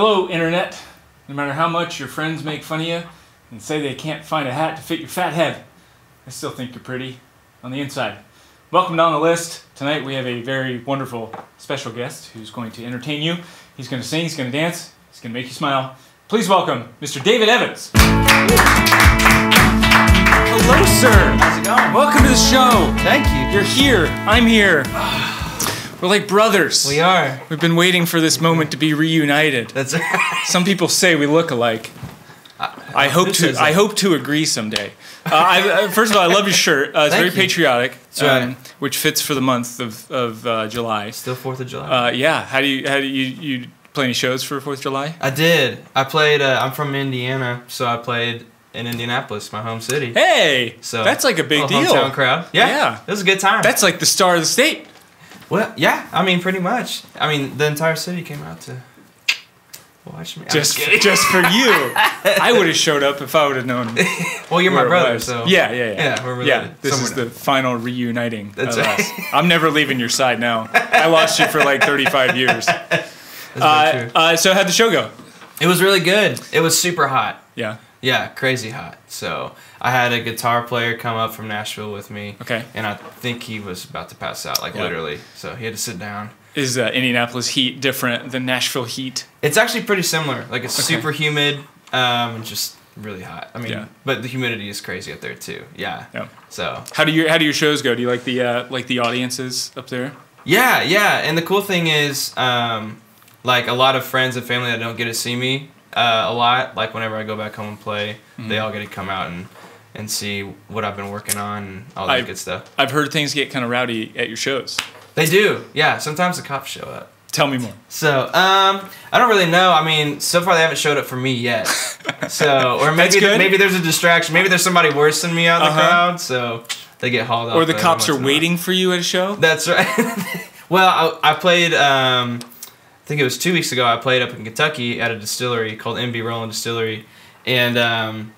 Hello, Internet. No matter how much your friends make fun of you and say they can't find a hat to fit your fat head, I still think you're pretty on the inside. Welcome down the list. Tonight we have a very wonderful special guest who's going to entertain you. He's going to sing, he's going to dance, he's going to make you smile. Please welcome Mr. David Evans. Hello, sir. How's it going? Welcome to the show. Thank you. You're here. I'm here. We're like brothers. We are. We've been waiting for this moment to be reunited. That's right. Some people say we look alike. I hope to agree someday. First of all, I love your shirt. It's very patriotic, which fits for the month of July. Still 4th of July. Yeah. How do you play any shows for 4th of July? I did. I played. I'm from Indiana, so I played in Indianapolis, my home city. Hey, so that's like a big deal. Hometown crowd. Yeah. It was a good time. That's like the star of the state. Well, yeah. I mean, pretty much. I mean, the entire city came out to watch me. Just for you. I would have showed up if I would have known. Well, you're my brother, so yeah. We're related. Yeah, this is the final reuniting. That's right. I'm never leaving your side now. I lost you for like 35 years. So how'd the show go? It was really good. It was super hot. Yeah. Yeah, crazy hot. So I had a guitar player come up from Nashville with me. Okay. And I think he was about to pass out, literally. So he had to sit down. Is Indianapolis Heat different than Nashville Heat? It's actually pretty similar. Like, it's super humid, and just really hot. I mean, but the humidity is crazy up there too. Yeah. So how do your shows go? Do you like the audiences up there? Yeah. And the cool thing is, like, a lot of friends and family that don't get to see me a lot, like whenever I go back home and play, they all get to come out and see what I've been working on and all that good stuff. I've heard things get kind of rowdy at your shows. They do, yeah. Sometimes the cops show up. Tell me more. So, I don't really know. I mean, so far they haven't showed up for me yet. So, or maybe there's a distraction. Maybe there's somebody worse than me out in the crowd, so they get hauled off. Or the cops are waiting for you at a show? That's right. Well, I played, I think it was 2 weeks ago, I played up in Kentucky at a distillery called MB Roland Distillery, and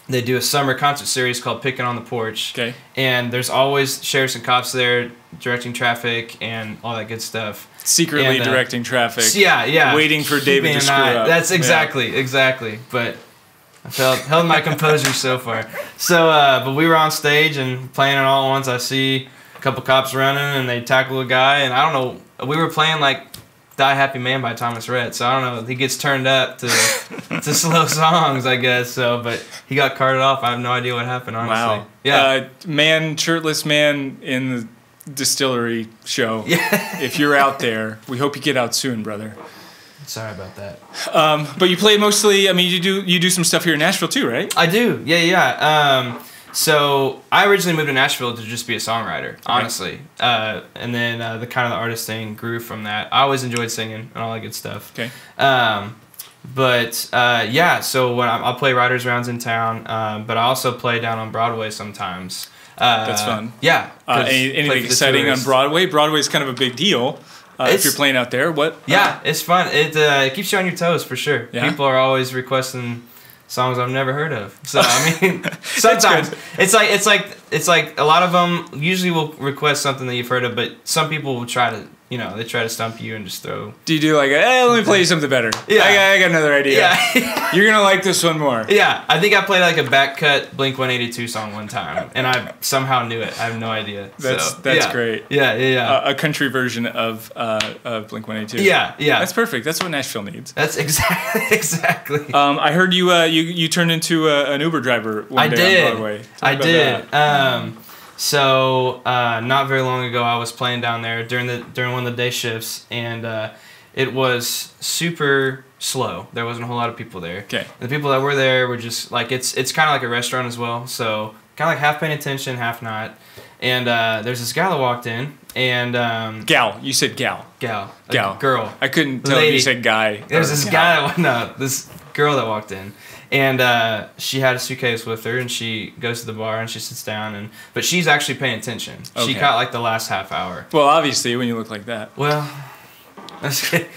they do a summer concert series called Picking on the Porch. Okay. And there's always sheriffs and cops there directing traffic and all that good stuff. Secretly directing traffic. Yeah. Waiting for David to screw up. That's exactly. But I held my composure so far. So, but we were on stage and playing it all at once. I see a couple cops running and they tackle a guy, and I don't know. We were playing like Die Happy Man by Thomas Rhett, so I don't know. He gets turned up to slow songs, I guess. So, but he got carted off. I have no idea what happened, honestly. Wow. Yeah. Shirtless man in the distillery show. Yeah. If you're out there, we hope you get out soon, brother. Sorry about that. But you play mostly. I mean, you do some stuff here in Nashville too, right? I do. Yeah. So I originally moved to Nashville to just be a songwriter, honestly, and then the kind of the artist thing grew from that. I always enjoyed singing and all that good stuff. Okay. So when I'll play writers' rounds in town, but I also play down on Broadway sometimes. That's fun. Yeah. Anything exciting on Broadway? Broadway's kind of a big deal. If you're playing out there, what? Yeah, it's fun. It keeps you on your toes for sure. Yeah? People are always requesting songs I've never heard of. So I mean, sometimes it's like a lot of them usually will request something that you've heard of, but some people will try to, they try to stump you and just throw. Do you do like, let me play you something better? Yeah, I got another idea. Yeah, you're gonna like this one more. Yeah, I think I played like a back cut Blink-182 song one time, and I somehow knew it. I have no idea. That's great. Yeah. A country version of Blink-182. Yeah. That's perfect. That's what Nashville needs. That's exactly. I heard you turned into an Uber driver one day on Broadway. I did. So not very long ago, I was playing down there during one of the day shifts, and it was super slow. There wasn't a whole lot of people there. Okay. And the people that were there were just like it's kind of like a restaurant as well, so kind of like half paying attention, half not. And there's this gal that walked in, and gal. You said gal. Girl. I couldn't tell if you said guy. There's this this girl that walked in. And she had a suitcase with her, and she goes to the bar and she sits down, but she's actually paying attention. Okay. She caught like the last half hour. Well, obviously, when you look like that. Well, that's good.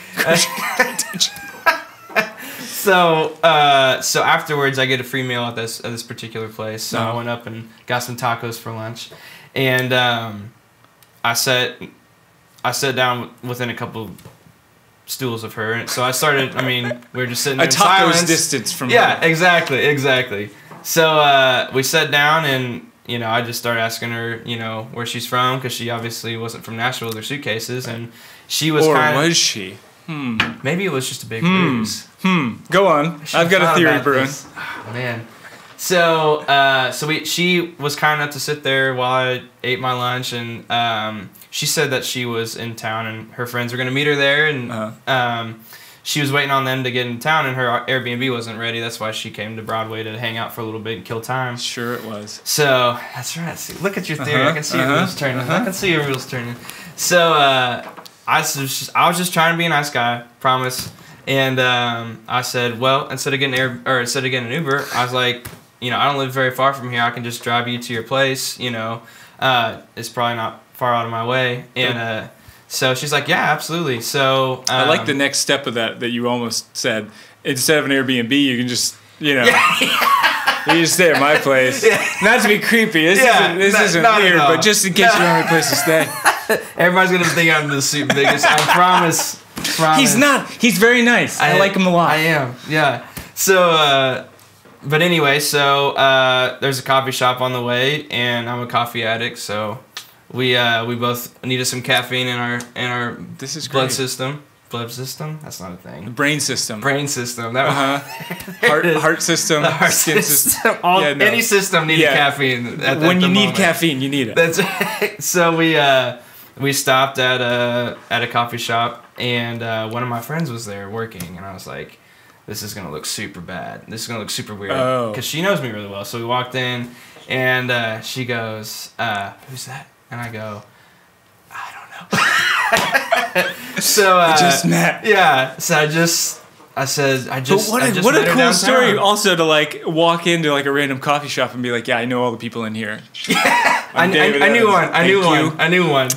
So afterwards, I get a free meal at this particular place. So I went up and got some tacos for lunch, and I sat down within a couple stools of her. And so I started. I mean, we were just sitting there A in taco's silence. distance from Yeah, her. exactly. So we sat down, and I just started asking her, where she's from, because she obviously wasn't from Nashville with her suitcases, and she was. Or kind of, was she? Maybe it was just a big ruse. Go on. I've got a theory, Bruin. Oh, man. So she was kind enough to sit there while I ate my lunch, and she said that she was in town and her friends were going to meet her there, and she was waiting on them to get in town, and her Airbnb wasn't ready. That's why she came to Broadway to hang out for a little bit and kill time. Sure it was. So that's right. See, look at your theory. I can see your wheels turning. I can see your wheels turning. So I was just trying to be a nice guy, promise. And I said, well, instead of getting an Uber, I was like, I don't live very far from here. I can just drive you to your place. It's probably not far out of my way. And so she's like, yeah, absolutely. So I like the next step of that you almost said. Instead of an Airbnb, you can just, you just stay at my place. Yeah. Not to be creepy. This isn't weird, but just in case you don't have a place to stay. Everybody's going to think I'm the super biggest. I promise. He's not. He's very nice. I like him a lot. I am. Yeah. So, but anyway, there's a coffee shop on the way, and I'm a coffee addict, so we both needed some caffeine in our this is blood great. system. Blood system? That's not a thing. Brain system. Brain system. That heart system. Heart skin system. Any system needed caffeine. When you need caffeine, you need it. That's right. So we stopped at a coffee shop, and one of my friends was there working, and I was like, this is gonna look super bad. This is gonna look super weird, because she knows me really well. So we walked in, and she goes, "Who's that?" And I go, "I don't know." So just met. Yeah. So I said, what a cool story! Also, to walk into a random coffee shop and be like, "Yeah, I know all the people in here." Yeah, I knew one.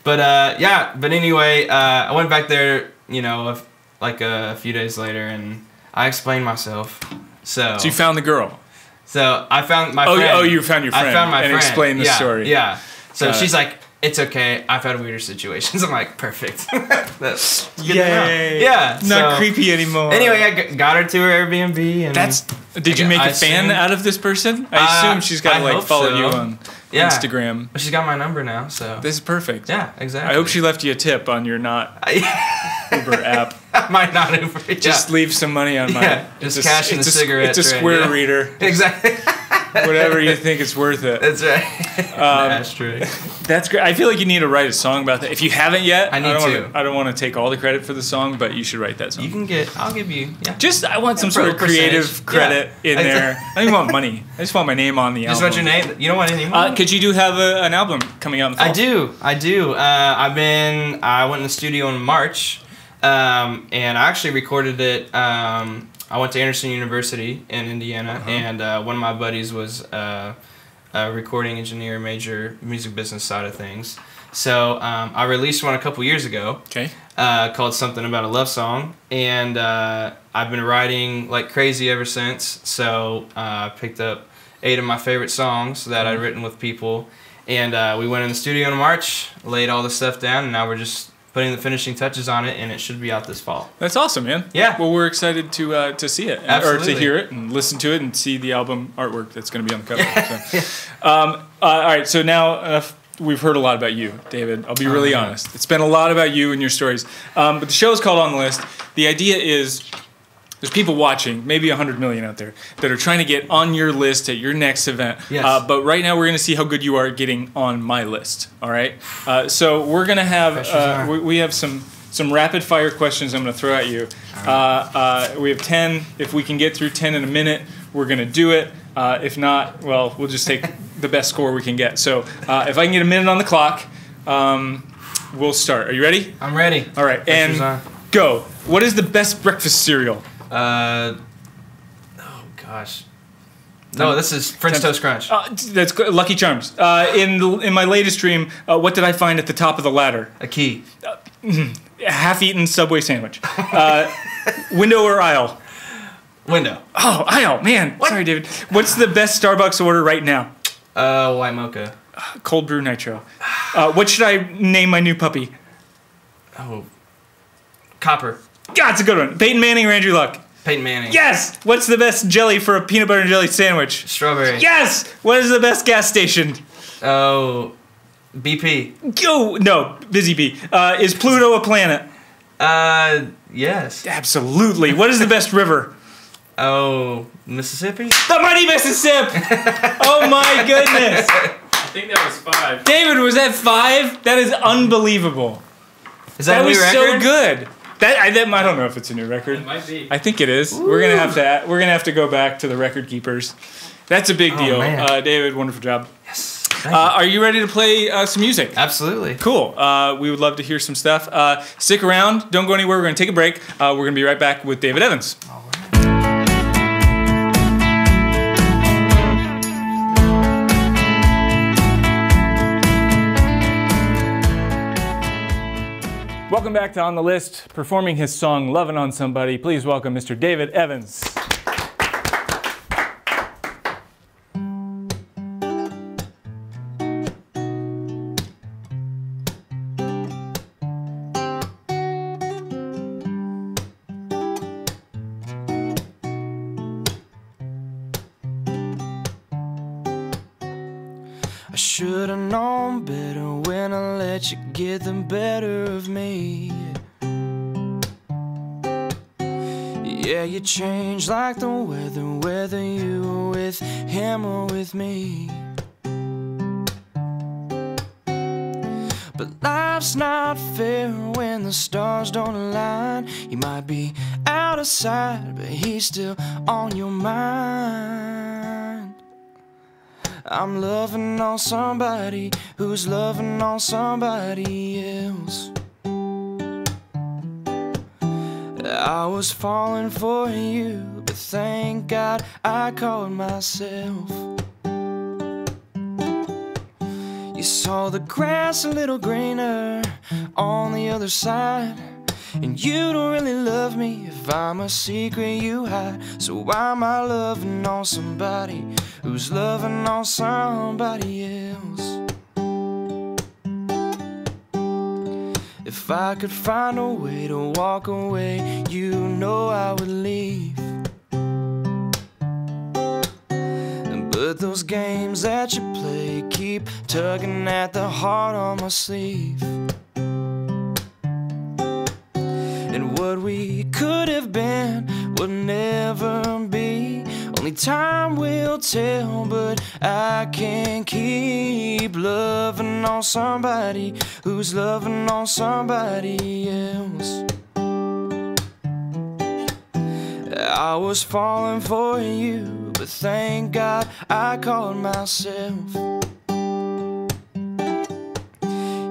But anyway, I went back there, a few days later, and I explained myself. So you found the girl. So I found my friend. Oh, you found your friend. I found my friend. And explained the story. Yeah. So she's like, it's okay. I've had weirder situations. I'm like, perfect. That's good to know. Yeah. Not creepy anymore. Anyway, I got her to her Airbnb, and did you make a fan out of this person? I assume she's got to follow you on Instagram. But she's got my number now, so this is perfect. Yeah, exactly. I hope she left you a tip on your Uber app. I might not Uber. Just leave some money on my. Just cash in the cigarette. It's a square reader. Exactly. Whatever you think it's worth it. That's right. Ashtray. That's great. I feel like you need to write a song about that. If you haven't yet, I don't want to take all the credit for the song, but you should write that song. I'll give you. Yeah. I want some sort of creative credit in there. I don't even want money. I just want my name on the album. Just want your name. You don't want any money. Because you do have an album coming out in the fall. I do. I went in the studio in March, and I actually recorded it. I went to Anderson University in Indiana, and one of my buddies was a recording engineer, major music business side of things. So I released one a couple years ago. Okay. Called Something About a Love Song, and I've been writing like crazy ever since. So I picked up 8 of my favorite songs that I'd written with people, and we went in the studio in March, laid all the stuff down, and now we're just putting the finishing touches on it, and it should be out this fall. That's awesome, man. Yeah. Well, we're excited to see it, Absolutely. or to hear it and listen to it and see the album artwork that's going to be on the cover. So. All right. So now we've heard a lot about you, David. I'll be really honest. It's been a lot about you and your stories. But the show is called On the List. The idea is there's people watching, maybe 100 million out there, that are trying to get on your list at your next event. Yes. But right now we're going to see how good you are at getting on my list. All right. So we're going to have we have some rapid fire questions I'm going to throw at you. We have 10. If we can get through 10 in a minute, we're going to do it. If not, well, we'll just take the best score we can get. So if I can get a minute on the clock, we'll start. Are you ready? I'm ready. All right. Pressure's And on. go. What is the best breakfast cereal? Oh gosh. No, this is French Toast Crunch. That's Lucky Charms. In my latest dream, what did I find at the top of the ladder? A key. A half-eaten Subway sandwich. Window or aisle? Window. Oh, aisle. Man, sorry, David. What's the best Starbucks order right now? White mocha. Cold brew nitro. What should I name my new puppy? Oh, Copper. God, it's a good one. Peyton Manning or Andrew Luck? Peyton Manning. Yes! What's the best jelly for a peanut butter and jelly sandwich? Strawberry. Yes! What is the best gas station? Oh, BP. Oh, no, Busy Bee. Is Pluto a planet? Yes. Absolutely. What is the best river? Oh, Mississippi? The mighty Mississippi! Oh my goodness! I think that was 5. David, was that 5? That is unbelievable. Is that a new was record? so good. I don't know if it's a new record. It might be. I think it is. We're gonna have to go back to the record keepers. That's a big deal. Man. David, wonderful job. Yes. Are you ready to play some music? Absolutely. Cool. We would love to hear some stuff. Stick around. Don't go anywhere. We're gonna take a break. We're gonna be right back with David Evans. All right. Welcome back to On the List, performing his song Lovin On Somebody. Please welcome Mr. David Evans. I should've known better when I let you get the better of me. Yeah, you change like the weather, whether you were with him or with me. But life's not fair when the stars don't align. He might be out of sight, but he's still on your mind. I'm loving on somebody who's loving on somebody else. I was falling for you, but thank God I caught myself. You saw the grass a little greener on the other side, and you don't really love me if I'm a secret you hide. So why am I loving on somebody who's loving on somebody else? If I could find a way to walk away, you know I would leave. But those games that you play keep tugging at the heart on my sleeve. And what we could have been will never be. Only time will tell, but I can't keep loving on somebody who's loving on somebody else. I was falling for you, but thank God I caught myself.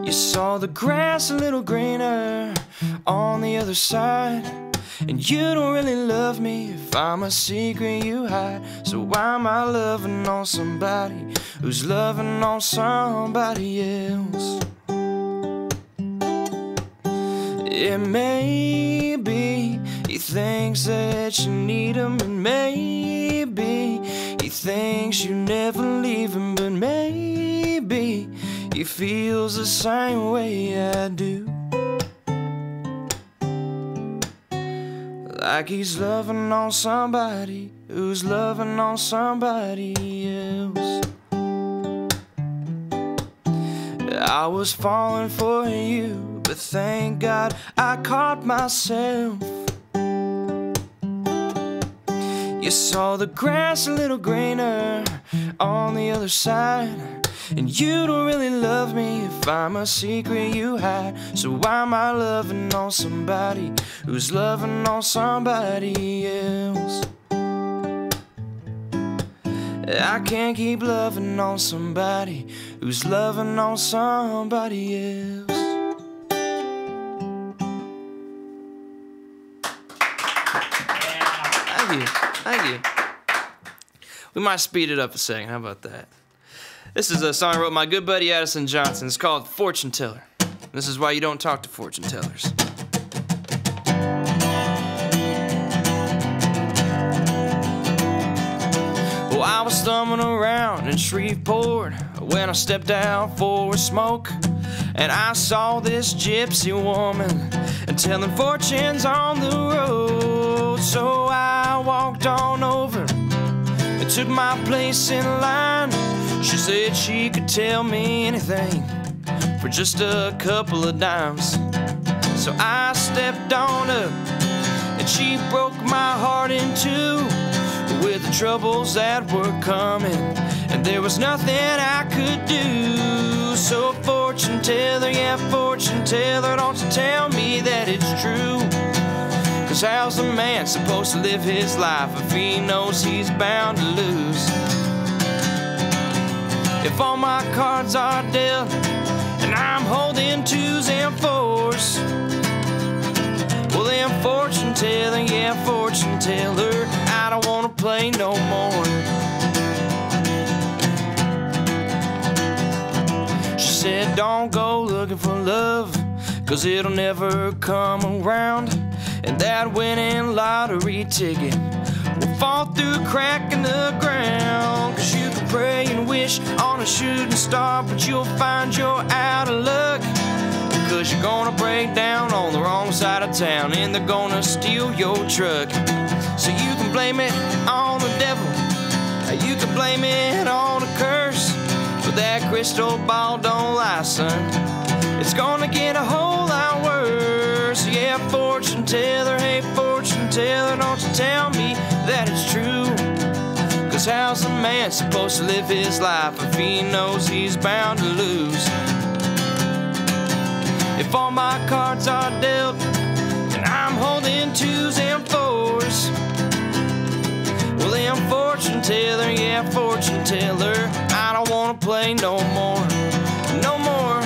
You saw the grass a little greener on the other side, and you don't really love me if I'm a secret you hide. So why am I loving on somebody who's loving on somebody else? It may be he thinks that you need him, and maybe he thinks you never leave him, but maybe he feels the same way I do. Like he's loving on somebody who's loving on somebody else. I was falling for you, but thank God I caught myself. You saw the grass a little greener on the other side, and you don't really love me if I'm a secret you hide. So why am I loving on somebody who's loving on somebody else? I can't keep loving on somebody who's loving on somebody else. Thank you, thank you. We might speed it up a second, how about that? This is a song I wrote with my good buddy Addison Johnson. It's called Fortune Teller. This is why you don't talk to fortune tellers. Well, I was thumbing around in Shreveport when I stepped out for a smoke. and I saw this gypsy woman and telling fortunes on the road. So I walked on over and took my place in line. She said she could tell me anything for just a couple of dimes. So I stepped on up and she broke my heart in two with the troubles that were coming, and there was nothing I could do. So fortune teller, yeah, fortune teller, don't you tell me that it's true. 'Cause how's a man supposed to live his life if he knows he's bound to lose? If all my cards are dealt and I'm holding 2s and 4s, well then fortune teller, yeah, fortune teller, I don't wanna play no more. She said don't go looking for love, 'cause it'll never come around, and that winning lottery ticket will fall through a crack in the ground. 'Cause you can pray and wish on a shooting star, but you'll find you're out of luck, because you're gonna break down on the wrong side of town and they're gonna steal your truck. So you can blame it on the devil, you can blame it on a curse, but that crystal ball don't lie, son. It's gonna get a whole lot worse. Yeah, fortune teller, hey fortune teller, don't you tell me that it's true. 'Cause how's a man supposed to live his life if he knows he's bound to lose? If all my cards are dealt and I'm holding 2s and 4s, well then fortune teller, yeah, fortune teller, I don't wanna play no more, no more.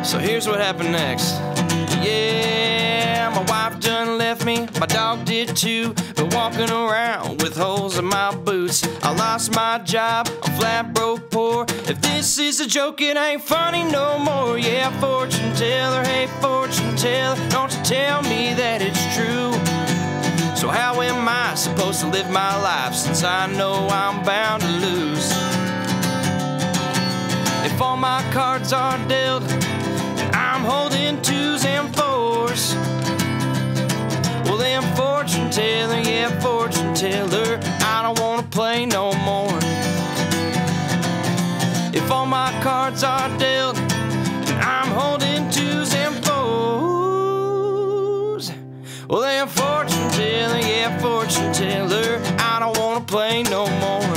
So here's what happened next. Yeah, my wife done left me, my dog did too. Been walking around with holes in my boots. I lost my job, I'm flat broke poor. If this is a joke, it ain't funny no more. Yeah, fortune teller, hey fortune teller, don't you tell me that it's true. So how am I supposed to live my life since I know I'm bound to lose? If all my cards are dealt, I'm holding 2s and 4s, well then fortune teller, yeah, fortune teller, I don't wanna play no more. If all my cards are dealt and I'm holding 2s and 4s, well then fortune teller, yeah, fortune teller, I don't wanna play no more.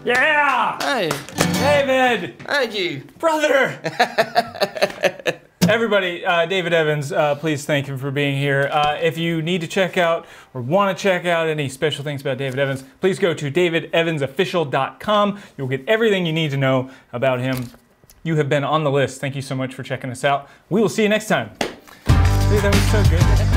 Yeah! Hey, David! thank you. Brother! Everybody, David Evans, please thank him for being here. If you need to check out or want to check out any special things about David Evans, please go to davidevansofficial.com. You'll get everything you need to know about him. You have been on the list. Thank you so much for checking us out. We will see you next time. Dude, that was so good.